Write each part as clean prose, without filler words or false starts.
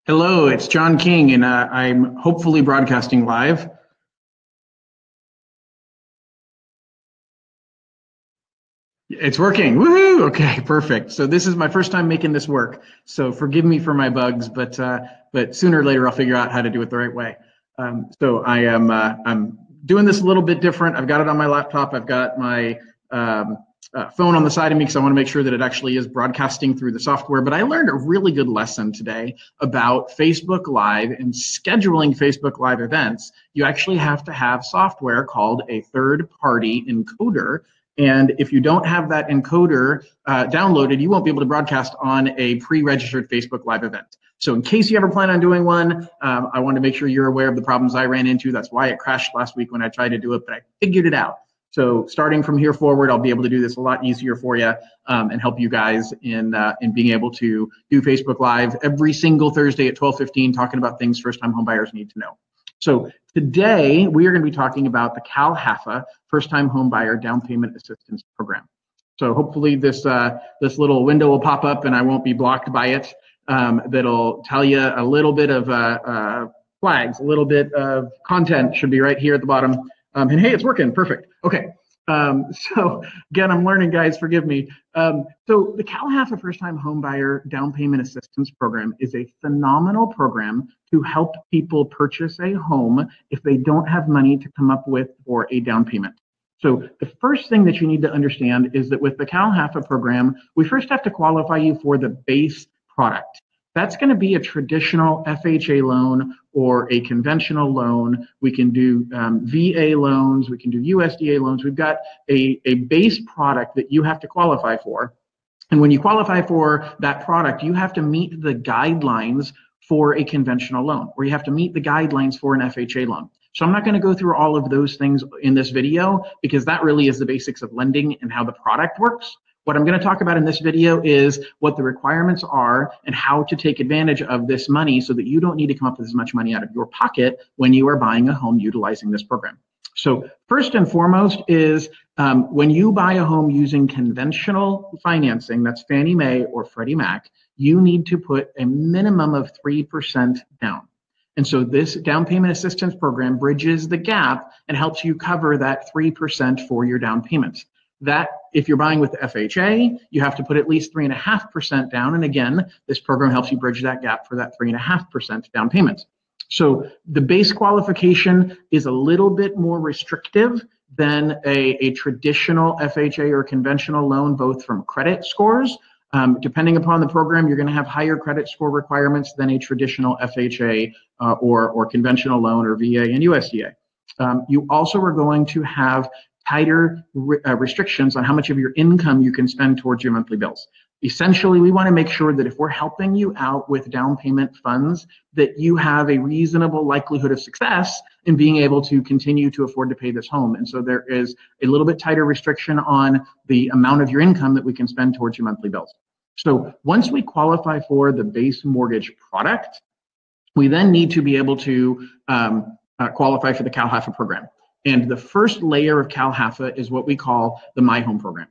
Hello, it's John King, and I'm hopefully broadcasting live. It's working. Woohoo! Okay, perfect. So this is my first time making this work. So forgive me for my bugs, but sooner or later I'll figure out how to do it the right way. So I'm doing this a little bit different. I've got it on my laptop. I've got my phone on the side of me because I want to make sure that it actually is broadcasting through the software. But I learned a really good lesson today about Facebook Live and scheduling Facebook Live events. You actually have to have software called a third-party encoder. And if you don't have that encoder downloaded, you won't be able to broadcast on a pre-registered Facebook Live event. So in case you ever plan on doing one, I want to make sure you're aware of the problems I ran into. That's why it crashed last week when I tried to do it, but I figured it out. So starting from here forward, I'll be able to do this a lot easier for you and help you guys in being able to do Facebook Live every single Thursday at 12:15, talking about things first-time homebuyers need to know. So today we are going to be talking about the CalHFA First-Time Homebuyer Down Payment Assistance Program. So hopefully this little window will pop up and I won't be blocked by it. That'll tell you a little bit of flags, a little bit of content should be right here at the bottom. And hey, it's working, perfect. Okay, so again, I'm learning, guys, forgive me. So the CalHFA First-Time Homebuyer Down Payment Assistance Program is a phenomenal program to help people purchase a home if they don't have money to come up with for a down payment. So the first thing that you need to understand is that with the CalHFA program, we first have to qualify you for the base product. That's going to be a traditional FHA loan or a conventional loan. We can do VA loans. We can do USDA loans. We've got a base product that you have to qualify for. And when you qualify for that product, you have to meet the guidelines for a conventional loan, or you have to meet the guidelines for an FHA loan. So I'm not going to go through all of those things in this video because that really is the basics of lending and how the product works. What I'm going to talk about in this video is what the requirements are and how to take advantage of this money so that you don't need to come up with as much money out of your pocket when you are buying a home utilizing this program. So first and foremost is when you buy a home using conventional financing, that's Fannie Mae or Freddie Mac, you need to put a minimum of 3% down. And so this down payment assistance program bridges the gap and helps you cover that 3% for your down payments. That if you're buying with the FHA, you have to put at least 3.5% down. And again, this program helps you bridge that gap for that 3.5% down payment. So the base qualification is a little bit more restrictive than a traditional FHA or conventional loan, both from credit scores. Depending upon the program, you're going to have higher credit score requirements than a traditional FHA or conventional loan or VA and USDA. You also are going to have tighter restrictions on how much of your income you can spend towards your monthly bills. Essentially, we want to make sure that if we're helping you out with down payment funds, that you have a reasonable likelihood of success in being able to continue to afford to pay this home. And so there is a little bit tighter restriction on the amount of your income that we can spend towards your monthly bills. So once we qualify for the base mortgage product, we then need to be able to qualify for the CalHFA program. And the first layer of CalHFA is what we call the My Home program.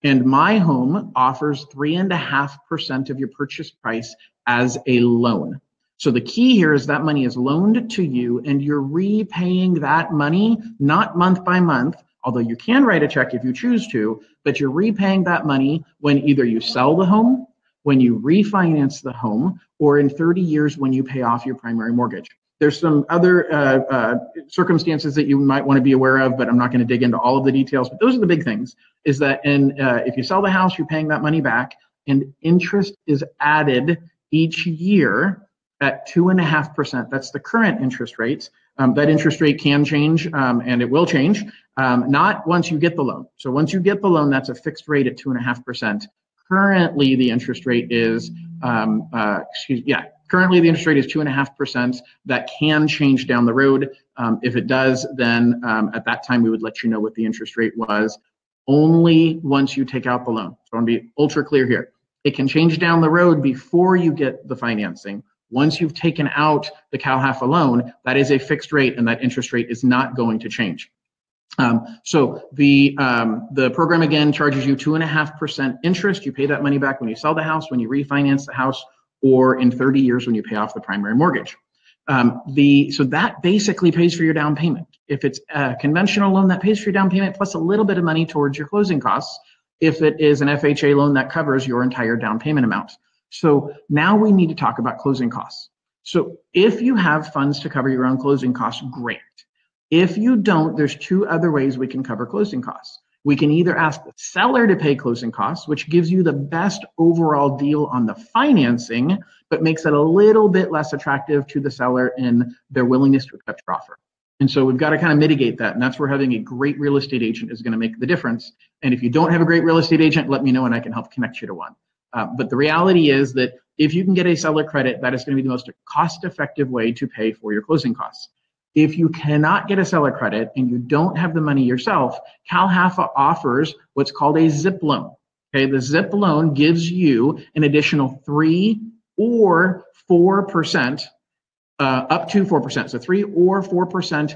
And My Home offers 3.5% of your purchase price as a loan. So the key here is that money is loaned to you and you're repaying that money, not month by month, although you can write a check if you choose to, but you're repaying that money when either you sell the home, when you refinance the home, or in 30 years when you pay off your primary mortgage. There's some other circumstances that you might want to be aware of, but I'm not going to dig into all of the details. But those are the big things, is that if you sell the house, you're paying that money back, and interest is added each year at 2.5%. That's the current interest rates. That interest rate can change, and it will change, not once you get the loan. So once you get the loan, that's a fixed rate at 2.5%. Currently, the interest rate is, currently the interest rate is 2.5%. That can change down the road. If it does, then at that time we would let you know what the interest rate was only once you take out the loan. So I want to be ultra clear here. It can change down the road before you get the financing. Once you've taken out the CalHFA loan, that is a fixed rate and that interest rate is not going to change. So the program again charges you 2.5% interest. You pay that money back when you sell the house, when you refinance the house, or in 30 years when you pay off the primary mortgage. So that basically pays for your down payment. If it's a conventional loan, that pays for your down payment plus a little bit of money towards your closing costs. If it is an FHA loan, that covers your entire down payment amount. So now we need to talk about closing costs. So if you have funds to cover your own closing costs, great. If you don't, there's two other ways we can cover closing costs. We can either ask the seller to pay closing costs, which gives you the best overall deal on the financing, but makes it a little bit less attractive to the seller in their willingness to accept your offer. And so we've got to kind of mitigate that. And that's where having a great real estate agent is going to make the difference. And if you don't have a great real estate agent, let me know and I can help connect you to one. But the reality is that if you can get a seller credit, that is going to be the most cost-effective way to pay for your closing costs. If you cannot get a seller credit and you don't have the money yourself, CalHFA offers what's called a ZIP loan. Okay, the ZIP loan gives you an additional 3 or 4%, up to 4%. So 3 or 4%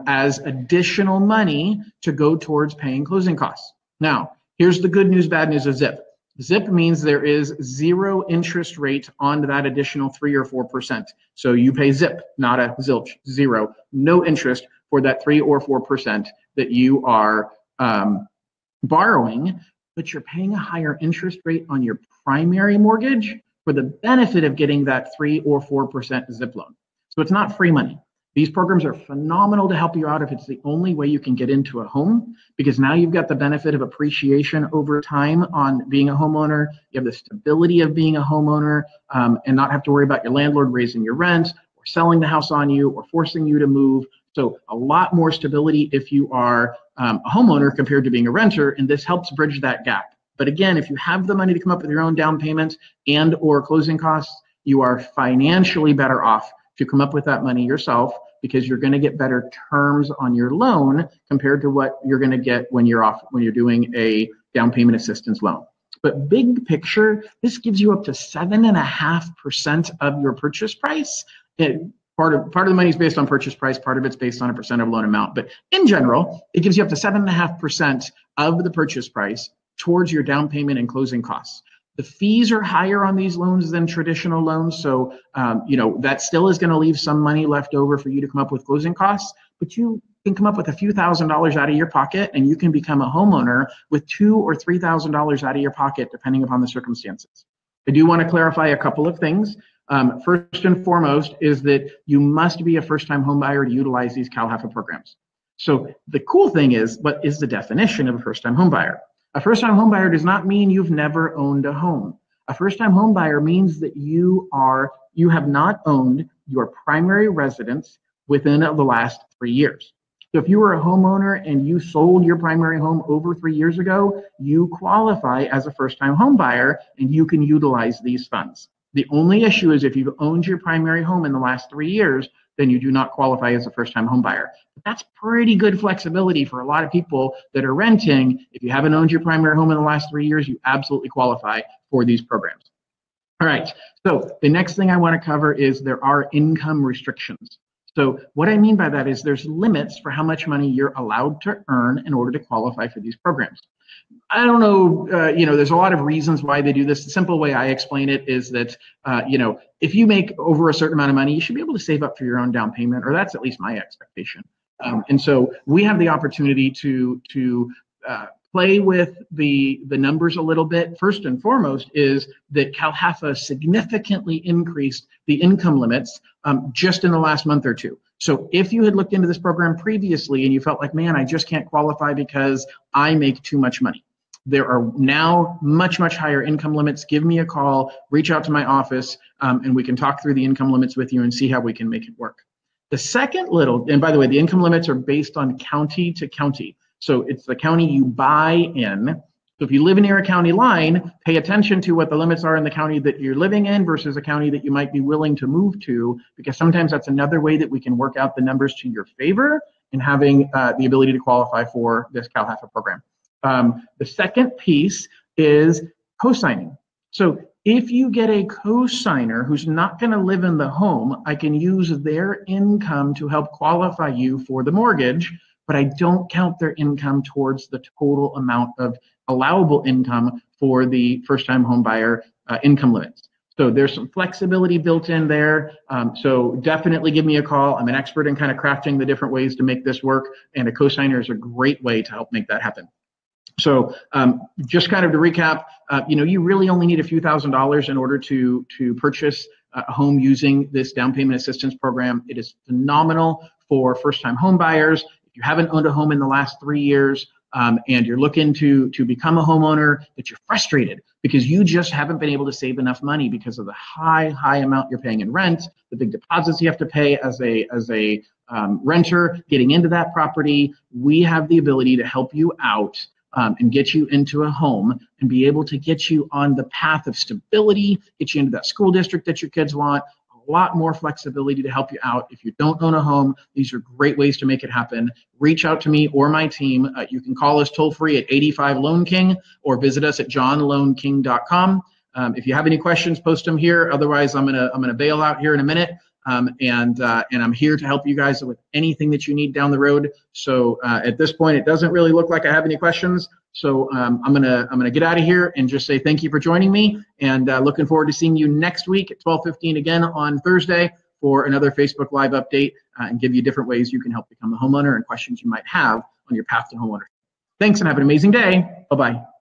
as additional money to go towards paying closing costs. Now, here's the good news, bad news of ZIP. ZIP means there is 0 interest rate on that additional 3 or 4%. So you pay ZIP, not a zilch, 0, no interest for that 3 or 4% that you are borrowing, but you're paying a higher interest rate on your primary mortgage for the benefit of getting that 3 or 4% ZIP loan. So it's not free money. These programs are phenomenal to help you out if it's the only way you can get into a home, because now you've got the benefit of appreciation over time on being a homeowner. You have the stability of being a homeowner and not have to worry about your landlord raising your rent or selling the house on you or forcing you to move. So a lot more stability if you are a homeowner compared to being a renter, and this helps bridge that gap. But again, if you have the money to come up with your own down payment and or closing costs, you are financially better off to come up with that money yourself, because you're going to get better terms on your loan compared to what you're going to get when you're doing a down payment assistance loan. But big picture, this gives you up to 7.5% of your purchase price. Part of the money is based on purchase price, part of it's based on a percent of loan amount. But in general, it gives you up to 7.5% of the purchase price towards your down payment and closing costs. The fees are higher on these loans than traditional loans, so that still is going to leave some money left over for you to come up with closing costs, but you can come up with a few $1,000s out of your pocket, and you can become a homeowner with $2,000 or $3,000 out of your pocket, depending upon the circumstances. I do want to clarify a couple of things. First and foremost is that you must be a first-time home buyer to utilize these CalHFA programs. So the cool thing is, what is the definition of a first-time home buyer? A first-time home buyer does not mean you've never owned a home. A first-time home buyer means that you have not owned your primary residence within the last 3 years. So if you were a homeowner and you sold your primary home over 3 years ago, you qualify as a first-time home buyer and you can utilize these funds. The only issue is if you've owned your primary home in the last 3 years, then you do not qualify as a first-time home buyer. But that's pretty good flexibility for a lot of people that are renting. If you haven't owned your primary home in the last 3 years, you absolutely qualify for these programs. All right, so the next thing I want to cover is there are income restrictions. So what I mean by that is there's limits for how much money you're allowed to earn in order to qualify for these programs. I don't know, there's a lot of reasons why they do this. The simple way I explain it is that, if you make over a certain amount of money, you should be able to save up for your own down payment, or that's at least my expectation. And so we have the opportunity to play with the numbers a little bit. First and foremost is that CalHFA significantly increased the income limits just in the last month or two. So if you had looked into this program previously and you felt like, man, I just can't qualify because I make too much money, there are now much, much higher income limits. Give me a call, reach out to my office, and we can talk through the income limits with you and see how we can make it work. The second and by the way, the income limits are based on county to county. So it's the county you buy in. So if you live near a county line, pay attention to what the limits are in the county that you're living in versus a county that you might be willing to move to, because sometimes that's another way that we can work out the numbers to your favor in having the ability to qualify for this CalHFA program. The second piece is co-signing. So if you get a co-signer who's not going to live in the home, I can use their income to help qualify you for the mortgage, but I don't count their income towards the total amount of allowable income for the first-time home buyer income limits. So there's some flexibility built in there. So definitely give me a call. I'm an expert in kind of crafting the different ways to make this work, and a cosigner is a great way to help make that happen. So just kind of to recap, you really only need a few $1,000s in order to purchase a home using this down payment assistance program. It is phenomenal for first-time home buyers. If you haven't owned a home in the last 3 years, and you're looking to become a homeowner, but you're frustrated because you just haven't been able to save enough money because of the high amount you're paying in rent, the big deposits you have to pay as a renter getting into that property, we have the ability to help you out and get you into a home and be able to get you on the path of stability, get you into that school district that your kids want. A lot more flexibility to help you out. If you don't own a home, these are great ways to make it happen. Reach out to me or my team. You can call us toll free at 85 Loan King or visit us at johnloanking.com. If you have any questions, post them here. Otherwise, I'm gonna bail out here in a minute. And I'm here to help you guys with anything that you need down the road. So at this point, it doesn't really look like I have any questions. So I'm gonna get out of here and just say thank you for joining me, and looking forward to seeing you next week at 12:15 again on Thursday for another Facebook Live update and give you different ways you can help become a homeowner and questions you might have on your path to homeownership. Thanks and have an amazing day. Bye-bye.